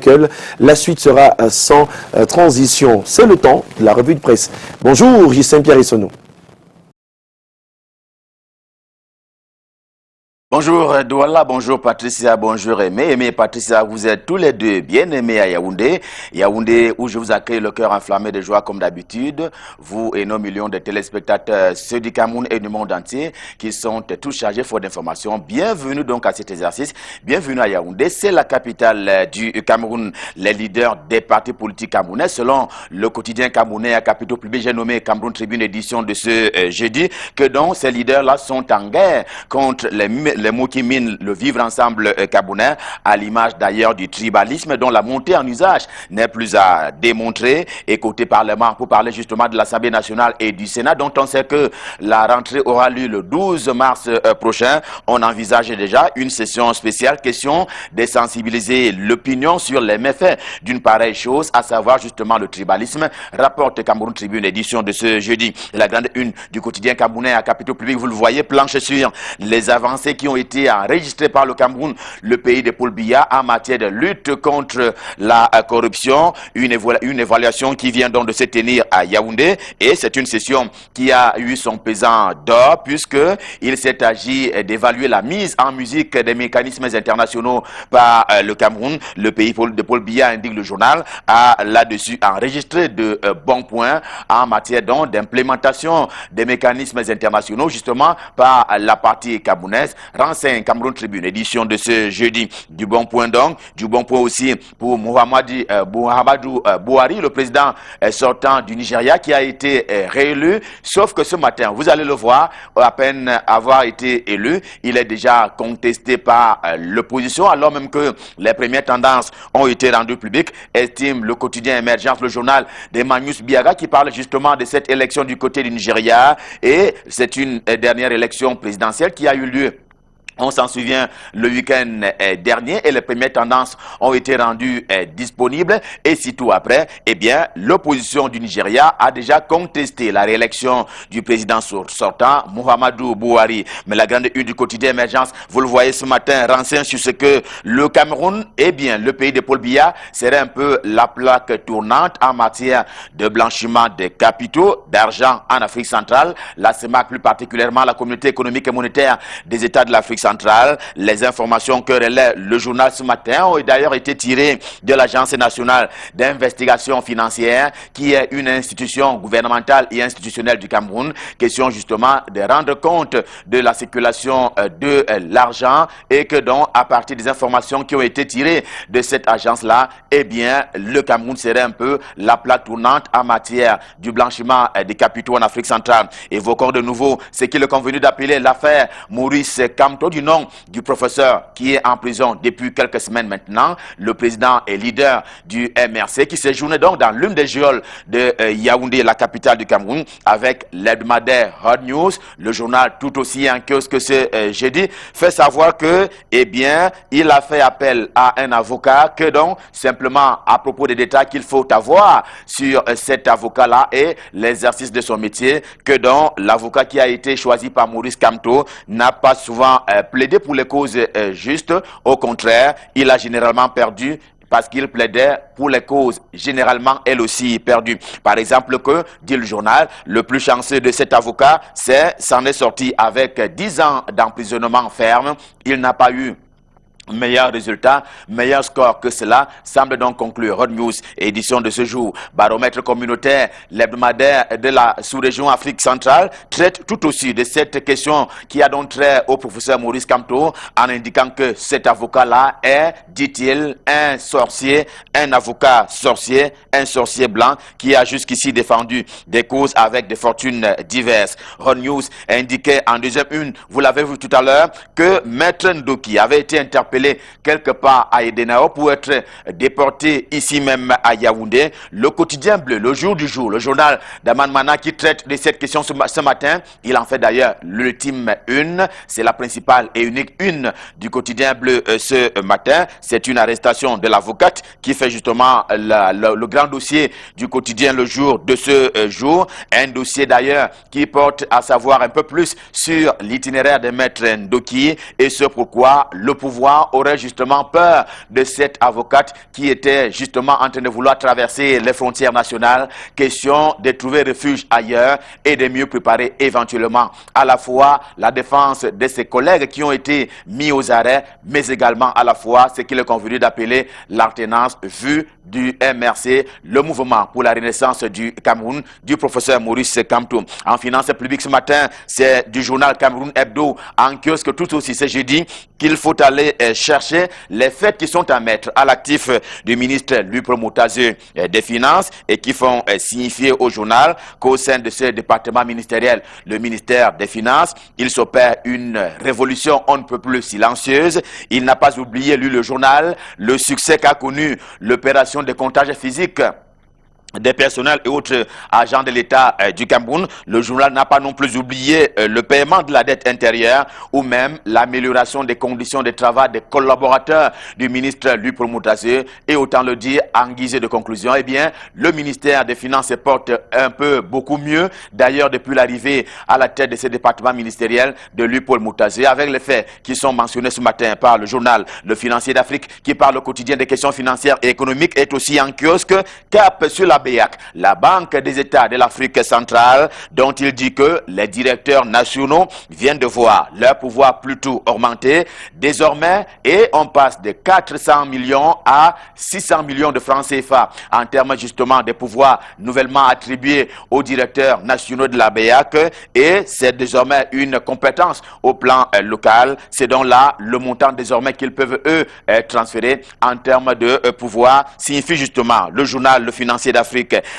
Michael. La suite sera sans transition. C'est le temps de la revue de presse. Bonjour, Justin Pierre Issonou. Bonjour Douala, bonjour Patricia, bonjour Aimé. Aimé et Patricia, vous êtes tous les deux bien aimés à Yaoundé. Yaoundé où je vous accueille le cœur enflammé de joie comme d'habitude. Vous et nos millions de téléspectateurs, ceux du Cameroun et du monde entier, qui sont tous chargés fort d'informations. Bienvenue donc à cet exercice. Bienvenue à Yaoundé. C'est la capitale du Cameroun. Les leaders des partis politiques camerounais, selon le quotidien camerounais à capitaux publics, j'ai nommé Cameroun Tribune édition de ce jeudi, que donc ces leaders-là sont en guerre contre les mots qui minent le vivre ensemble camerounais, à l'image d'ailleurs du tribalisme dont la montée en usage n'est plus à démontrer. Et côté Parlement, pour parler justement de l'Assemblée nationale et du Sénat, dont on sait que la rentrée aura lieu le 12 mars prochain, on envisage déjà une session spéciale, question de sensibiliser l'opinion sur les méfaits d'une pareille chose, à savoir justement le tribalisme, rapporte Cameroun Tribune édition de ce jeudi. La grande une du quotidien camerounais à capitaux publics, vous le voyez, planche sur les avancées qui ont été enregistrées par le Cameroun, le pays de Paul Biya, en matière de lutte contre la corruption. Une évaluation qui vient donc de se tenir à Yaoundé, et c'est une session qui a eu son pesant d'or, puisqu'il s'est agi d'évaluer la mise en musique des mécanismes internationaux par le Cameroun. Le pays de Paul Biya, indique le journal, a là-dessus enregistré de bons points en matière donc d'implémentation des mécanismes internationaux, justement par la partie camerounaise. Renseigne Cameroun Tribune, édition de ce jeudi. Du bon point donc, du bon point aussi pour Muhammadu Buhari, le président sortant du Nigeria, qui a été réélu. Sauf que ce matin, vous allez le voir, à peine avoir été élu, il est déjà contesté par l'opposition, alors même que les premières tendances ont été rendues publiques, estime le quotidien Émergence, le journal de Magnus Biaga, qui parle justement de cette élection du côté du Nigeria. Et c'est une dernière élection présidentielle qui a eu lieu, on s'en souvient, le week-end dernier, et les premières tendances ont été rendues disponibles. Et sitôt après, eh bien, l'opposition du Nigeria a déjà contesté la réélection du président sortant, Muhammadu Buhari. Mais la grande une du quotidien Émergence, vous le voyez ce matin, renseigne sur ce que le Cameroun, eh bien, le pays de Paul Biya, serait un peu la plaque tournante en matière de blanchiment des capitaux, d'argent en Afrique centrale. La CEMAC, plus particulièrement la Communauté économique et monétaire des États de l'Afrique centrale. Les informations que relaie le journal ce matin ont d'ailleurs été tirées de l'Agence nationale d'investigation financière, qui est une institution gouvernementale et institutionnelle du Cameroun. Question justement de rendre compte de la circulation de l'argent, et que donc, à partir des informations qui ont été tirées de cette agence-là, eh bien, le Cameroun serait un peu la plaque tournante en matière du blanchiment des capitaux en Afrique centrale. Évoquons de nouveau ce qu'il est convenu d'appeler l'affaire Maurice Kamto, du nom du professeur qui est en prison depuis quelques semaines maintenant, le président et leader du MRC, qui séjournait donc dans l'une des geôles de Yaoundé, la capitale du Cameroun, avec l'hebdomadaire Hot News. Le journal, tout aussi en kiosque que ce jeudi, fait savoir que, eh bien, il a fait appel à un avocat, que donc, simplement à propos des détails qu'il faut avoir sur cet avocat-là et l'exercice de son métier, que donc, l'avocat qui a été choisi par Maurice Kamto n'a pas souvent plaidé pour les causes justes. Au contraire, il a généralement perdu parce qu'il plaidait pour les causes généralement elles aussi perdues. Par exemple, que, dit le journal, le plus chanceux de cet avocat, s'en est sorti avec 10 ans d'emprisonnement ferme. Il n'a pas eu meilleur résultat, meilleur score que cela, semble donc conclure Hot News, édition de ce jour. Baromètre communautaire, l'hebdomadaire de la sous-région Afrique centrale, traite tout aussi de cette question qui a donc trait au professeur Maurice Kamto, en indiquant que cet avocat-là est, dit-il, un sorcier, un avocat sorcier, un sorcier blanc qui a jusqu'ici défendu des causes avec des fortunes diverses. Hot News indiquait en deuxième une, vous l'avez vu tout à l'heure, que Maître Ndoki avait été interpellé quelque part à Edenao pour être déporté ici même à Yaoundé. Le quotidien bleu, le jour du jour, le journal d'Aman Mana, qui traite de cette question ce matin, il en fait d'ailleurs l'ultime une, c'est la principale et unique une du quotidien bleu ce matin. C'est une arrestation de l'avocate qui fait justement le grand dossier du quotidien Le Jour de ce jour, un dossier d'ailleurs qui porte à savoir un peu plus sur l'itinéraire de Maître Ndoki, et ce pourquoi le pouvoir gouvernement aurait justement peur de cette avocate qui était justement en train de vouloir traverser les frontières nationales. Question de trouver refuge ailleurs et de mieux préparer éventuellement à la fois la défense de ses collègues qui ont été mis aux arrêts, mais également à la fois ce qu'il est convenu d'appeler l'alternance vue du MRC, le mouvement pour la renaissance du Cameroun, du professeur Maurice Kamto. En finances publiques ce matin, c'est du journal Cameroun Hebdo, en kiosque tout aussi ce jeudi, qu'il faut aller chercher les faits qui sont à mettre à l'actif du ministre Louis Promotazeux des Finances et qui font signifier au journal qu'au sein de ce département ministériel, le ministère des Finances, il s'opère une révolution on ne peut plus silencieuse. Il n'a pas oublié, lui, le journal, le succès qu'a connu l'opération de comptage physique des personnels et autres agents de l'État du Cameroun. Le journal n'a pas non plus oublié le paiement de la dette intérieure ou même l'amélioration des conditions de travail des collaborateurs du ministre Louis Promotazeux. Et autant le dire, en guise de conclusion, eh bien, le ministère des Finances se porte un peu beaucoup mieux. D'ailleurs, depuis l'arrivée à la tête de ce département ministériel de Louis Promotazeux, avec les faits qui sont mentionnés ce matin par le journal Le Financier d'Afrique, qui parle au quotidien des questions financières et économiques, est aussi en kiosque, cap sur la BEAC, la Banque des États de l'Afrique centrale, dont il dit que les directeurs nationaux viennent de voir leur pouvoir plutôt augmenter désormais, et on passe de 400 millions à 600 millions de francs CFA en termes justement des pouvoirs nouvellement attribués aux directeurs nationaux de la BEAC, et c'est désormais une compétence au plan local. C'est donc là le montant désormais qu'ils peuvent eux transférer en termes de pouvoir, signifie justement le journal Le Financier d'Afrique.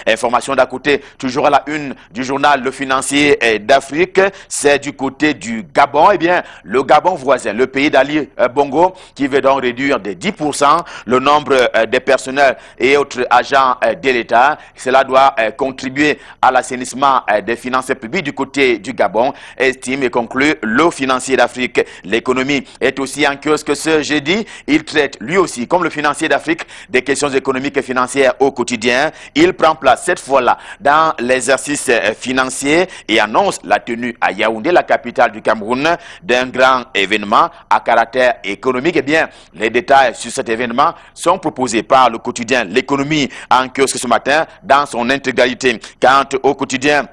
Information d'à côté, toujours à la une du journal Le Financier d'Afrique, c'est du côté du Gabon. Eh bien, le Gabon voisin, le pays d'Ali Bongo, qui veut donc réduire de 10% le nombre des personnels et autres agents de l'État. Cela doit contribuer à l'assainissement des finances publiques du côté du Gabon, estime et conclut Le Financier d'Afrique. L'économie est aussi en kiosque ce jeudi. Il traite lui aussi, comme Le Financier d'Afrique, des questions économiques et financières au quotidien. Il prend place cette fois-là dans l'exercice financier et annonce la tenue à Yaoundé, la capitale du Cameroun, d'un grand événement à caractère économique. Eh bien, les détails sur cet événement sont proposés par le quotidien L'économie en kiosque ce matin dans son intégralité. Quant au quotidien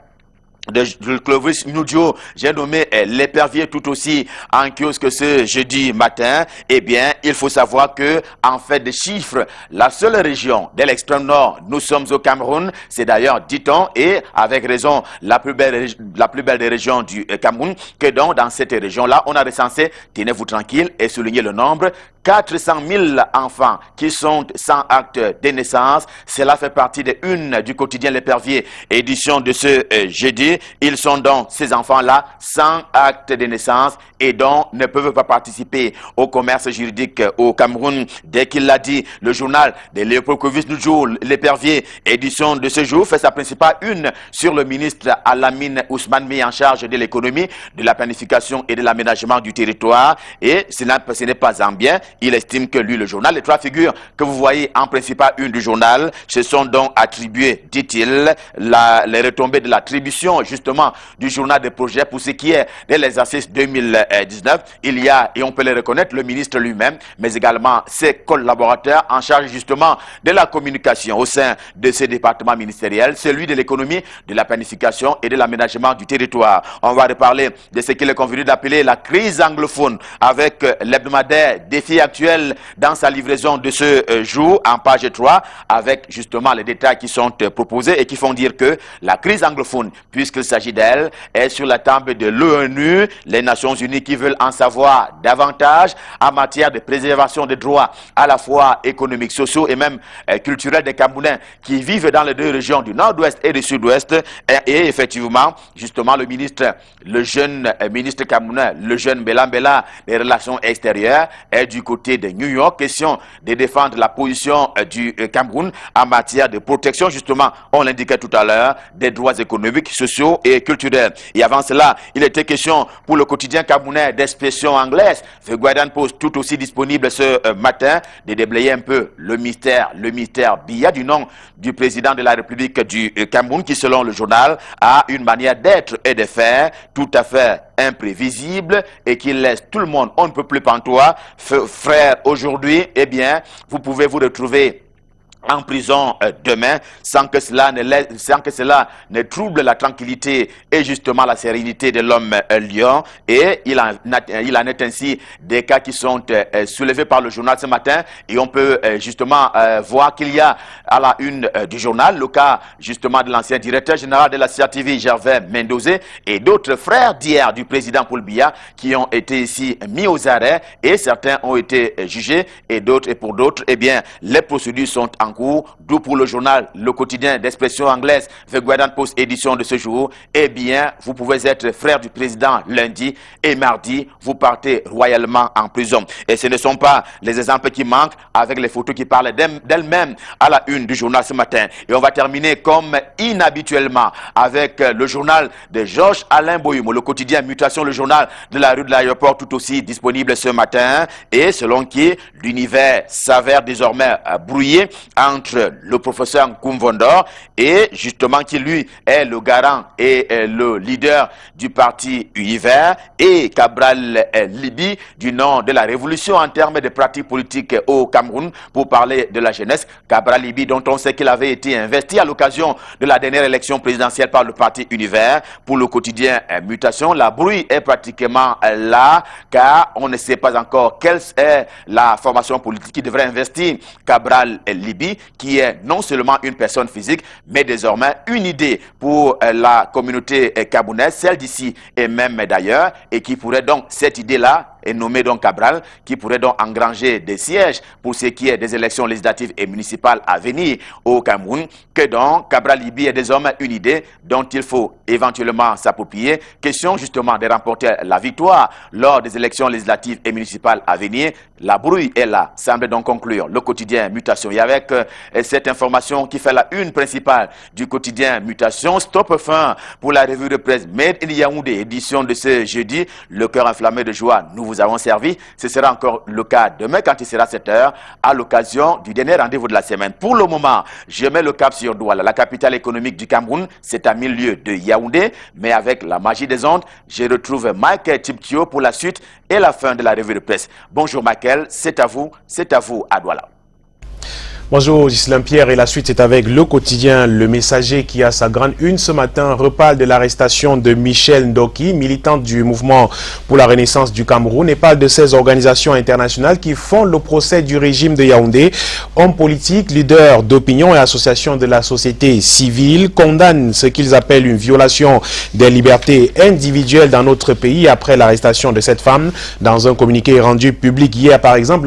de Clovis Nudio, j'ai nommé l'épervier tout aussi en kiosque ce jeudi matin. Eh bien, il faut savoir que, en fait, des chiffres, la seule région de l'extrême nord, nous sommes au Cameroun, c'est d'ailleurs, dit-on, et avec raison, la plus belle des régions du Cameroun, que donc, dans cette région-là, on a recensé, tenez-vous tranquille, et souligné le nombre, 400 000 enfants qui sont sans acte de naissance. Cela fait partie de une du quotidien L'épervier, édition de ce jeudi. Ils sont donc, ces enfants-là, sans acte de naissance et donc ne peuvent pas participer au commerce juridique au Cameroun. Dès qu'il l'a dit, le journal de Léopold Clovis Nudio, L'épervier, édition de ce jour, fait sa principale une sur le ministre Alamine Ousmane, mis en charge de l'économie, de la planification et de l'aménagement du territoire. Et ce n'est pas en bien. Il estime que lui, le journal, les trois figures que vous voyez en principal une du journal, se sont donc attribuées, dit-il, les retombées de l'attribution justement du journal des projets pour ce qui est de l'exercice 2019. Il y a, et on peut le reconnaître, le ministre lui-même, mais également ses collaborateurs en charge justement de la communication au sein de ce département ministériel, celui de l'économie, de la planification et de l'aménagement du territoire. On va reparler de ce qu'il est convenu d'appeler la crise anglophone avec l'hebdomadaire Défi actuel dans sa livraison de ce jour en page 3 avec justement les détails qui sont proposés et qui font dire que la crise anglophone, puisqu'il s'agit d'elle, est sur la table de l'ONU, les Nations Unies qui veulent en savoir davantage en matière de préservation des droits à la fois économiques, sociaux et même culturels des Camerounais qui vivent dans les deux régions du nord-ouest et du sud-ouest. Et effectivement, justement, le jeune ministre camerounais, le jeune Béla Mbela des relations extérieures, est du côté de New York, question de défendre la position du Cameroun en matière de protection, justement, on l'indiquait tout à l'heure, des droits économiques, sociaux et culturels. Et avant cela, il était question pour le quotidien camerounais d'expression anglaise, The Guardian Post, tout aussi disponible ce matin, de déblayer un peu le mystère Biya du nom du président de la République du Cameroun, qui selon le journal a une manière d'être et de faire tout à fait imprévisible et qui laisse tout le monde, on ne peut plus pantois. Frère, aujourd'hui, eh bien, vous pouvez vous retrouver en prison demain sans que cela ne trouble la tranquillité et justement la sérénité de l'homme lion. Et il en est ainsi des cas qui sont soulevés par le journal ce matin, et on peut justement voir qu'il y a à la une du journal le cas justement de l'ancien directeur général de la CRTV, Gervais Mendozé, et d'autres frères d'hier du président Paul Biya qui ont été ici mis aux arrêts, et certains ont été jugés, et pour d'autres, eh bien, les procédures sont en cours, d'où pour le journal Le Quotidien d'expression anglaise, The Guardian Post édition de ce jour, eh bien, vous pouvez être frère du président lundi et mardi, vous partez royalement en prison. Et ce ne sont pas les exemples qui manquent avec les photos qui parlent d'elles-mêmes à la une du journal ce matin. Et on va terminer comme inhabituellement avec le journal de Georges Alain Boyumo, Le Quotidien Mutation, le journal de la rue de l'aéroport, tout aussi disponible ce matin, et selon qui l'univers s'avère désormais brouillé entre le professeur Nkoumvondor et justement qui lui est le garant et le leader du parti Univers, et Cabral Libi du nom de la révolution en termes de pratiques politiques au Cameroun, pour parler de la jeunesse. Cabral Libi dont on sait qu'il avait été investi à l'occasion de la dernière élection présidentielle par le parti Univers. Pour le quotidien Mutation, la brouille est pratiquement là, car on ne sait pas encore quelle est la formation politique qui devrait investir Cabral Libi, qui est non seulement une personne physique, mais désormais une idée pour la communauté camerounaise, celle d'ici et même d'ailleurs, et qui pourrait donc, cette idée-là, est nommé donc Cabral, qui pourrait donc engranger des sièges pour ce qui est des élections législatives et municipales à venir au Cameroun, que donc Cabral Libi est désormais une idée dont il faut éventuellement s'approprier. Question justement de remporter la victoire lors des élections législatives et municipales à venir. La brouille est là, semble donc conclure le quotidien Mutation. Et avec cette information qui fait la une principale du quotidien Mutation, stop fin pour la revue de presse Made in Yaoundé, édition de ce jeudi. Le cœur enflammé de joie, nous vous avons servi. Ce sera encore le cas demain quand il sera 7 h à l'occasion du dernier rendez-vous de la semaine. Pour le moment, je mets le cap sur Douala, la capitale économique du Cameroun. C'est à 1000 lieues de Yaoundé, mais avec la magie des ondes, je retrouve Michael Tiptio pour la suite et la fin de la revue de presse. Bonjour Michael, c'est à vous à Douala. Bonjour Ghislain Pierre, et la suite est avec Le Quotidien. Le Messager qui a sa grande une ce matin reparle de l'arrestation de Michel Ndoki, militante du mouvement pour la renaissance du Cameroun, et parle de ces organisations internationales qui font le procès du régime de Yaoundé. Hommes politiques, leaders d'opinion et associations de la société civile condamnent ce qu'ils appellent une violation des libertés individuelles dans notre pays après l'arrestation de cette femme. Dans un communiqué rendu public hier par exemple,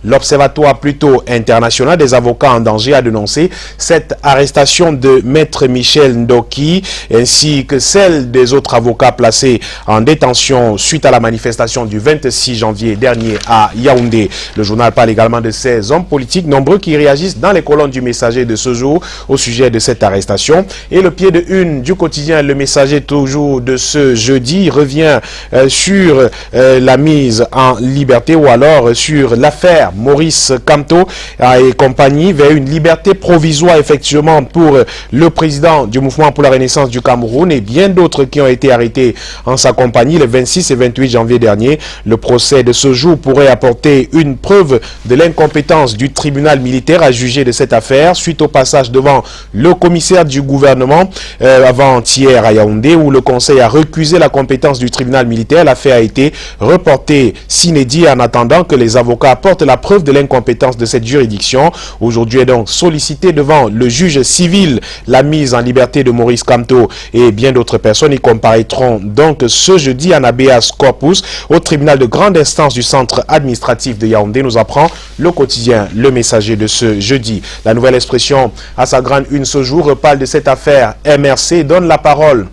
l'Observatoire plutôt international des avocats en danger a dénoncé cette arrestation de Maître Michel Ndoki ainsi que celle des autres avocats placés en détention suite à la manifestation du 26 janvier dernier à Yaoundé. Le journal parle également de ces hommes politiques nombreux qui réagissent dans les colonnes du Messager de ce jour au sujet de cette arrestation. Et le pied de une du quotidien Le Messager toujours de ce jeudi revient sur la mise en liberté ou alors sur l'affaire Maurice Kamto et compagnie vers une liberté provisoire effectivement pour le président du mouvement pour la renaissance du Cameroun et bien d'autres qui ont été arrêtés en sa compagnie le 26 et 28 janvier dernier. Le procès de ce jour pourrait apporter une preuve de l'incompétence du tribunal militaire à juger de cette affaire suite au passage devant le commissaire du gouvernement avant-hier à Yaoundé où le conseil a recusé la compétence du tribunal militaire. L'affaire a été reportée sine die en attendant que les avocats apportent la preuve de l'incompétence de cette juridiction. Aujourd'hui est donc sollicité devant le juge civil la mise en liberté de Maurice Kamto et bien d'autres personnes. Ils comparaîtront donc ce jeudi en habeas corpus au tribunal de grande instance du centre administratif de Yaoundé, nous apprend le quotidien Le Messager de ce jeudi. La Nouvelle Expression à sa grande une ce jour reparle de cette affaire MRC, donne la parole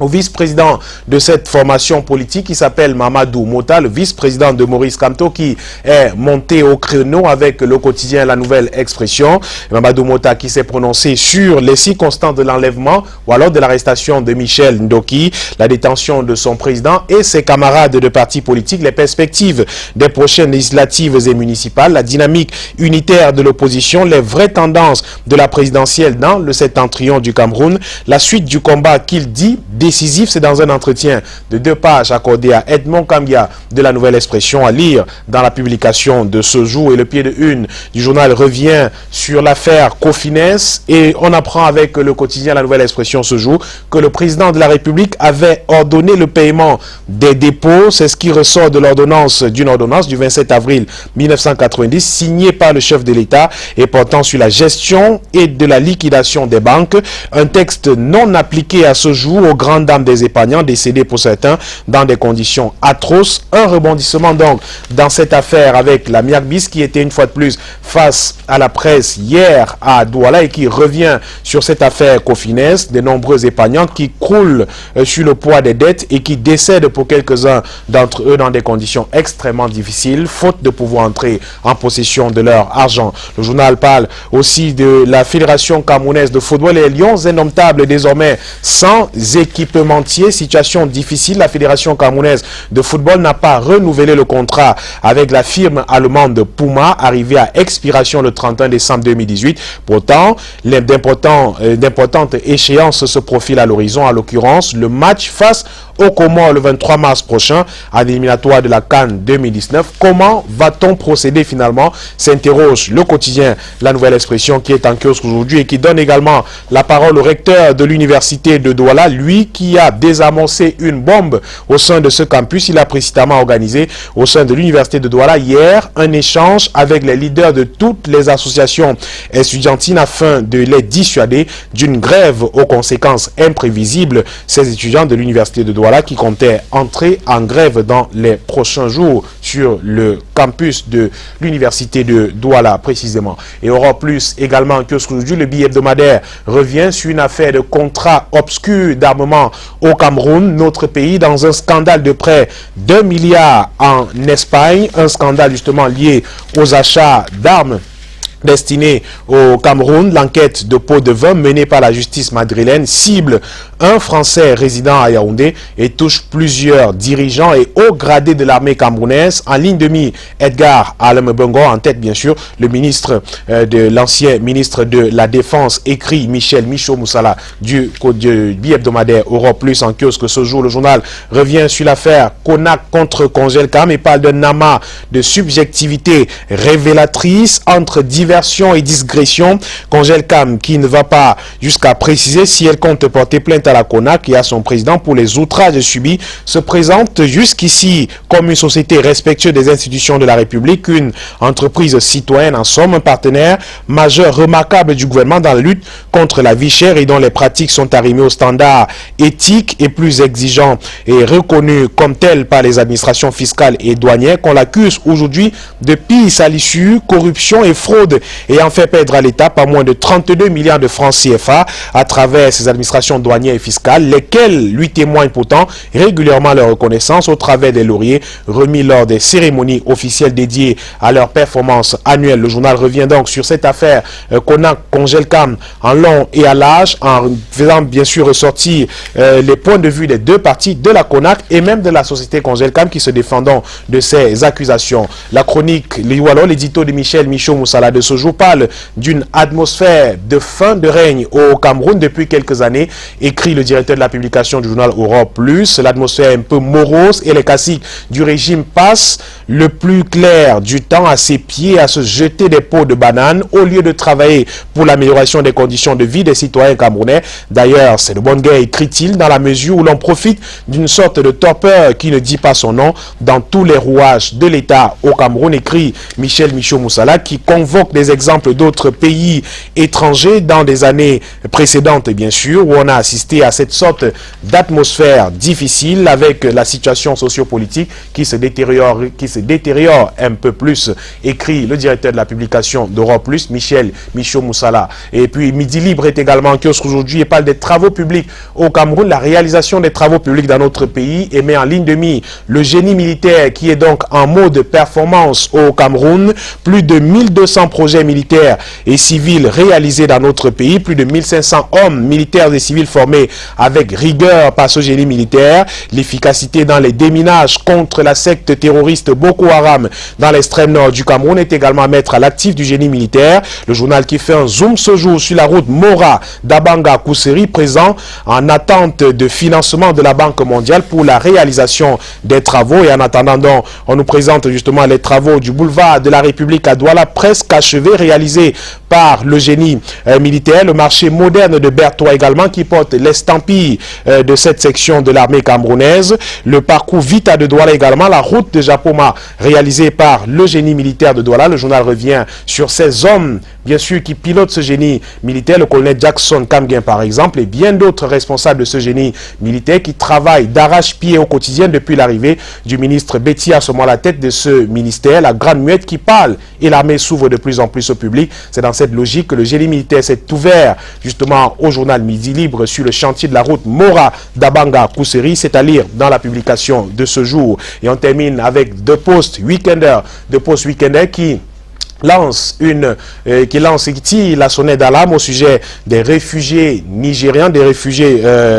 au vice-président de cette formation politique qui s'appelle Mamadou Mota, le vice-président de Maurice Kamto qui est monté au créneau avec le quotidien La Nouvelle Expression. Mamadou Mota qui s'est prononcé sur les circonstances de l'enlèvement ou alors de l'arrestation de Michel Ndoki, la détention de son président et ses camarades de partis politiques, les perspectives des prochaines législatives et municipales, la dynamique unitaire de l'opposition, les vraies tendances de la présidentielle dans le septentrion du Cameroun, la suite du combat qu'il dit décisif. C'est dans un entretien de 2 pages accordé à Edmond Kambia de la Nouvelle Expression à lire dans la publication de ce jour. Et le pied de une du journal revient sur l'affaire Cofines et on apprend avec le quotidien La Nouvelle Expression ce jour que le président de la République avait ordonné le paiement des dépôts. C'est ce qui ressort de l'ordonnance d'une ordonnance du 27 avril 1990 signée par le chef de l'État et portant sur la gestion et de la liquidation des banques. Un texte non appliqué à ce jour aux grandes dames des épargnants décédés pour certains dans des conditions atroces. Un rebondissement donc dans cette affaire avec la Miarbis qui était une fois de plus face à la presse hier à Douala et qui revient sur cette affaire Cofines, de nombreux épargnants qui croulent sur le poids des dettes et qui décèdent pour quelques-uns d'entre eux dans des conditions extrêmement difficiles, faute de pouvoir entrer en possession de leur argent. Le journal parle aussi de la Fédération camerounaise de football et Lions indomptables désormais sans équipementier. Situation difficile, la Fédération camerounaise de football n'a pas renouvelé le contrat avec la firme allemande Puma, arrivé à expiration le 31 décembre 2018. Pourtant, d'importantes échéances se profilent à l'horizon, à l'occurrence le match face au Comores le 23 mars prochain à l'éliminatoire de la CAN 2019. Comment va-t-on procéder finalement, s'interroge le quotidien La Nouvelle Expression qui est en kiosque aujourd'hui et qui donne également la parole au recteur de l'université de Douala, lui qui a désamorcé une bombe au sein de ce campus. Il a précisément organisé au sein de l'université de Douala hier un échange avec les leaders de toutes les associations étudiantines afin de les dissuader d'une grève aux conséquences imprévisibles. Ces étudiants de l'université de Douala qui comptaient entrer en grève dans les prochains jours sur le campus de l'université de Douala précisément. Et Europe Plus également que aujourd'hui, le billet hebdomadaire revient sur une affaire de contrat obscur d'armement au Cameroun, notre pays, dans un scandale de près d'1 milliard en Espagne, un scandale justement lié aux achats d'armes destiné au Cameroun. L'enquête de pot de vin menée par la justice madrilène cible un Français résident à Yaoundé et touche plusieurs dirigeants et hauts gradés de l'armée camerounaise. En ligne de mire, Edgar Alembongo, en tête bien sûr, l'ancien ministre de la Défense, écrit Michel Michaud Moussala du billet hebdomadaire Europe Plus en kiosque ce jour. Le journal revient sur l'affaire Konak contre Congelcam et parle d'un amas de subjectivité révélatrice entre diversion et digression. Congelcam qui ne va pas jusqu'à préciser si elle compte porter plainte à la CONAC et à son président pour les outrages subis, se présente jusqu'ici comme une société respectueuse des institutions de la République, une entreprise citoyenne, en somme un partenaire majeur remarquable du gouvernement dans la lutte contre la vie chère et dont les pratiques sont arrimées aux standards éthiques et plus exigeants et reconnus comme tels par les administrations fiscales et douanières, qu'on l'accuse aujourd'hui de pire salissure, corruption et fraude, ayant fait perdre à l'État pas moins de 32 milliards de francs CFA à travers ses administrations douanières et fiscales, lesquelles lui témoignent pourtant régulièrement leur reconnaissance au travers des lauriers remis lors des cérémonies officielles dédiées à leur performance annuelle. Le journal revient donc sur cette affaire Konak Congelcam en long et à large, en faisant bien sûr ressortir les points de vue des deux parties, de la Konak et même de la société Congelcam qui se défendant de ces accusations. La chronique, l'édito de Michel Michaud Moussala de ce jour parle d'une atmosphère de fin de règne au Cameroun depuis quelques années, écrit le directeur de la publication du journal Europe Plus. L'atmosphère est un peu morose et les classiques du régime passent le plus clair du temps à ses pieds à se jeter des pots de bananes au lieu de travailler pour l'amélioration des conditions de vie des citoyens camerounais. D'ailleurs, c'est de bonne guerre, écrit-il, dans la mesure où l'on profite d'une sorte de torpeur qui ne dit pas son nom dans tous les rouages de l'État au Cameroun, écrit Michel Michaud Moussala, qui convoque des exemples d'autres pays étrangers dans des années précédentes, bien sûr, où on a assisté à cette sorte d'atmosphère difficile avec la situation sociopolitique qui se détériore un peu plus, écrit le directeur de la publication d'Europe Plus, Michel Michaud Moussala. Et puis Midi Libre est également en kiosque aujourd'hui et parle des travaux publics au Cameroun, la réalisation des travaux publics dans notre pays et met en ligne de mire le génie militaire qui est donc en mode performance au Cameroun. Plus de 1200 projets projets militaires et civils réalisés dans notre pays. Plus de 1500 hommes militaires et civils formés avec rigueur par ce génie militaire. L'efficacité dans les déminages contre la secte terroriste Boko Haram dans l'extrême nord du Cameroun est également à mettre à l'actif du génie militaire. Le journal qui fait un zoom ce jour sur la route Mora d'Abanga Kousseri, présent en attente de financement de la Banque mondiale pour la réalisation des travaux. Et en attendant donc, on nous présente justement les travaux du boulevard de la République à Douala, presque achevés, réalisés par le génie militaire. Le marché moderne de Bertois également, qui porte l'estampille de cette section de l'armée camerounaise. Le parcours Vita de Douala également, la route de Japoma réalisée par le génie militaire de Douala. Le journal revient sur ces hommes, bien sûr, qui pilotent ce génie militaire, le colonel Jackson Kamgen par exemple, et bien d'autres responsables de ce génie militaire qui travaillent d'arrache-pied au quotidien depuis l'arrivée du ministre Betty Assomo à la tête de ce ministère. La grande muette qui parle et l'armée s'ouvre de plus en plus au public. C'est dans cette logique que le génie militaire s'est ouvert justement au journal Midi Libre sur le chantier de la route Mora d'Abanga Kousseri. C'est à lire dans la publication de ce jour. Et on termine avec The Post Weekender qui lance qui tire la sonnette d'alarme au sujet des réfugiés nigérians,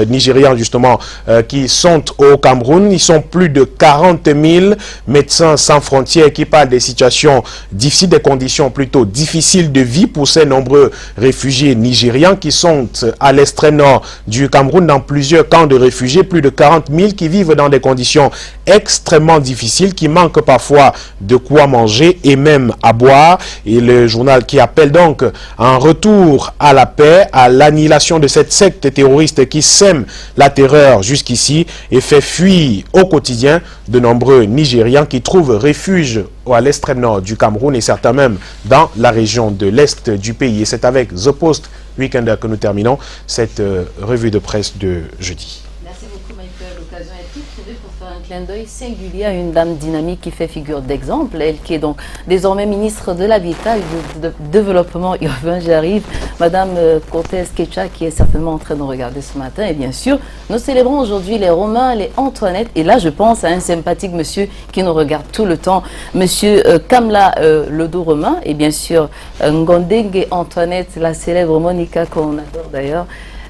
nigérians justement qui sont au Cameroun. Ils sont plus de 40 000 médecins sans frontières qui parlent des situations difficiles, des conditions plutôt difficiles de vie pour ces nombreux réfugiés nigérians qui sont à l'extrême nord du Cameroun dans plusieurs camps de réfugiés, plus de 40 000 qui vivent dans des conditions extrêmement difficiles, qui manquent parfois de quoi manger et même à boire. Et le journal qui appelle donc un retour à la paix, à l'annihilation de cette secte terroriste qui sème la terreur jusqu'ici et fait fuir au quotidien de nombreux Nigérians qui trouvent refuge à l'extrême nord du Cameroun et certains même dans la région de l'est du pays. Et c'est avec The Post Weekender que nous terminons cette revue de presse de jeudi. Merci beaucoup, Michael. L'occasion est toute trouvée pour faire un clin d'œil singulier à une dame dynamique qui fait figure d'exemple. Elle qui est donc désormais ministre de l'Habitat et du Développement urbain. J'arrive, Madame Cortez Kecha, qui est certainement en train de nous regarder ce matin. Et bien sûr, nous célébrons aujourd'hui les Romains, les Antoinette. Et là, je pense à un sympathique monsieur qui nous regarde tout le temps, monsieur Kamla Ledo Romain. Et bien sûr, Ngondenge Antoinette, la célèbre Monica qu'on adore d'ailleurs.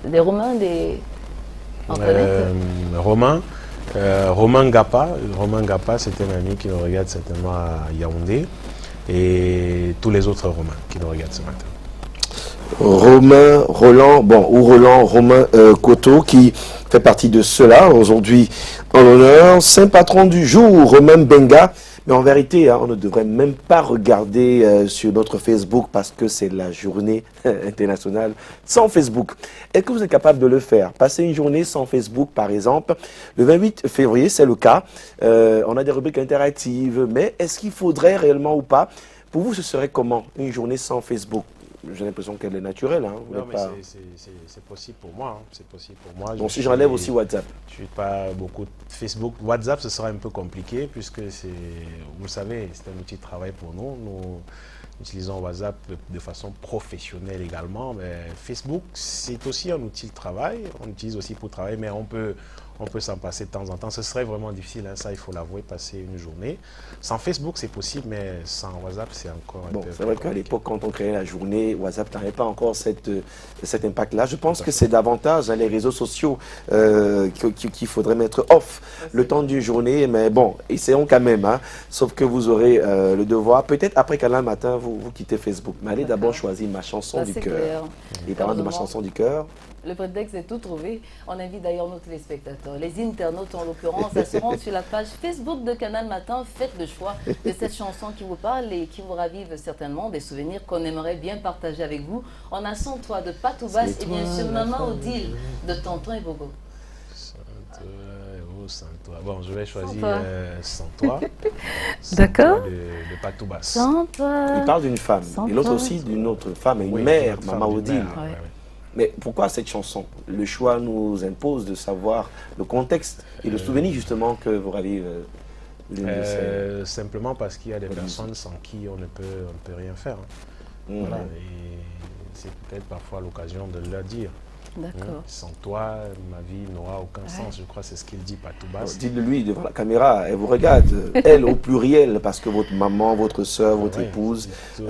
Les Romains, des... Romain Gapa, c'est un ami qui nous regarde certainement à Yaoundé, et tous les autres Romains qui nous regardent ce matin. Romain Koto qui fait partie de ceux-là aujourd'hui en l'honneur. Saint patron du jour, Romain Benga. Mais en vérité, on ne devrait même pas regarder sur notre Facebook parce que c'est la journée internationale sans Facebook. Est-ce que vous êtes capable de le faire? Passer une journée sans Facebook, par exemple. Le 28 février, c'est le cas. On a des rubriques interactives. Mais est-ce qu'il faudrait réellement ou pas? Pour vous, ce serait comment une journée sans Facebook? J'ai l'impression qu'elle est naturelle. Hein. Non, mais c'est possible pour moi. Hein. C'est possible pour moi. Donc si j'enlève aussi WhatsApp. Je ne suis pas beaucoup de Facebook. WhatsApp, ce sera un peu compliqué puisque c'est, vous le savez, c'est un outil de travail pour nous. Nous utilisons WhatsApp de façon professionnelle également. Mais Facebook, c'est aussi un outil de travail. On l'utilise aussi pour travailler, mais on peut s'en passer de temps en temps. Ce serait vraiment difficile, hein, ça il faut l'avouer, passer une journée. Sans Facebook c'est possible, mais sans WhatsApp c'est encore un peu... C'est vrai qu'à l'époque, quand on créait la journée, WhatsApp n'avait pas encore cet impact-là. Je pense que c'est davantage les réseaux sociaux qu'il faudrait mettre off le temps d'une journée. Mais bon, essayons quand même. Hein. Sauf que vous aurez le devoir, peut-être après qu'à l'un matin, vous quittez Facebook. Mais allez d'abord choisir ma chanson du cœur. Et parlant de ma chanson du cœur... Le prétexte est tout trouvé. On invite d'ailleurs nos téléspectateurs, les internautes en l'occurrence, à se rendre sur la page Facebook de Canal Matin. Faites le choix de cette chanson qui vous parle et qui vous ravive certainement des souvenirs qu'on aimerait bien partager avec vous. On a Sans toi de Patou Bass et bien sûr Maman Odile de Tonton et Bogo. Sans toi. Bon, je vais choisir Sans toi. D'accord. De Patou Bass. Sans toi. Il parle d'une femme et l'autre aussi d'une autre femme, une mère, Maman Odile. Mais pourquoi cette chanson? Le choix nous impose de savoir le contexte et le souvenir justement que vous ravivez simplement parce qu'il y a des personnes sans qui on ne peut rien faire. Hein. Voilà, et c'est peut-être parfois l'occasion de leur dire D'accord. Sans toi, ma vie n'aura aucun sens, je crois, c'est ce qu'il dit, Patoubas. Dites-le-lui devant la caméra, elle vous regarde, elle au pluriel, parce que votre maman, votre soeur, votre Ouais, épouse, tout,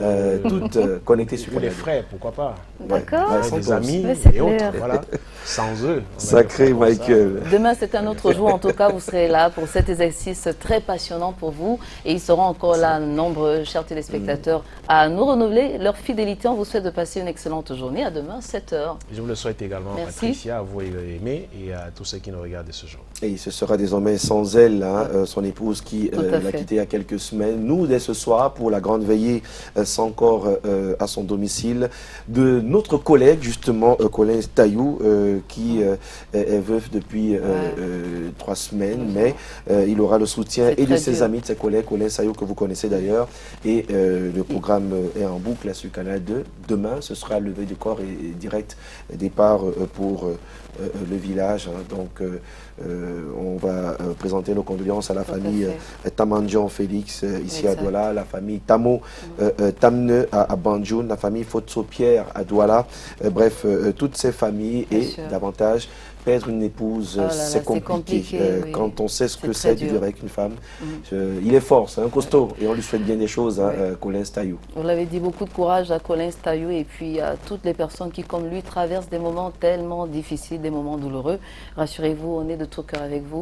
toutes connectées sur tous les Canal. frères, pourquoi pas. D'accord. Ouais, Des sans amis Mais c'est et autres, clair. voilà. Sans eux. on va Sacré dire ça comme ça. Michael. Demain, c'est un autre jour. En tout cas, vous serez là pour cet exercice très passionnant pour vous. Et ils seront encore là, nombreux, chers téléspectateurs, à nous renouveler leur fidélité. On vous souhaite de passer une excellente journée. À demain, 7h. Je vous le souhaite également, Merci. Patricia, à vous Aimé, et à tous ceux qui nous regardent ce jour. Et ce sera désormais sans elle, hein, son épouse qui Tout à l'a fait. quitté il y a quelques semaines. Nous, dès ce soir, pour la grande veillée sans corps à son domicile, de notre collègue, justement, Colin Taillou, qui est veuf depuis 3 semaines, mais il aura le soutien C'est et de très ses dur. amis, de ses collègues, Colin Taillou, que vous connaissez d'ailleurs. Et le programme est en boucle là, sur Canal 2. Demain, ce sera levé du corps et direct départ pour le village. Hein. Donc, on va présenter nos condoléances à la Tout à famille fait. Tamandjian Félix ici à Exact. Douala, la famille Tamo Tamne à Banjoun, la famille Fotso Pierre à Douala. Bref, toutes ces familles Bien et sûr. davantage. Perdre une épouse, Oh là là, c'est c'est compliqué. compliqué, oui. Quand on sait ce C'est que très c'est de dur. vivre avec une femme, il est fort, c'est un costaud et on lui souhaite bien des choses, hein, Oui. Colin Taillou. Vous l'avez dit, beaucoup de courage à Colin Taillou et puis à toutes les personnes qui, comme lui, traversent des moments tellement difficiles, des moments douloureux. Rassurez-vous, on est de tout cœur avec vous.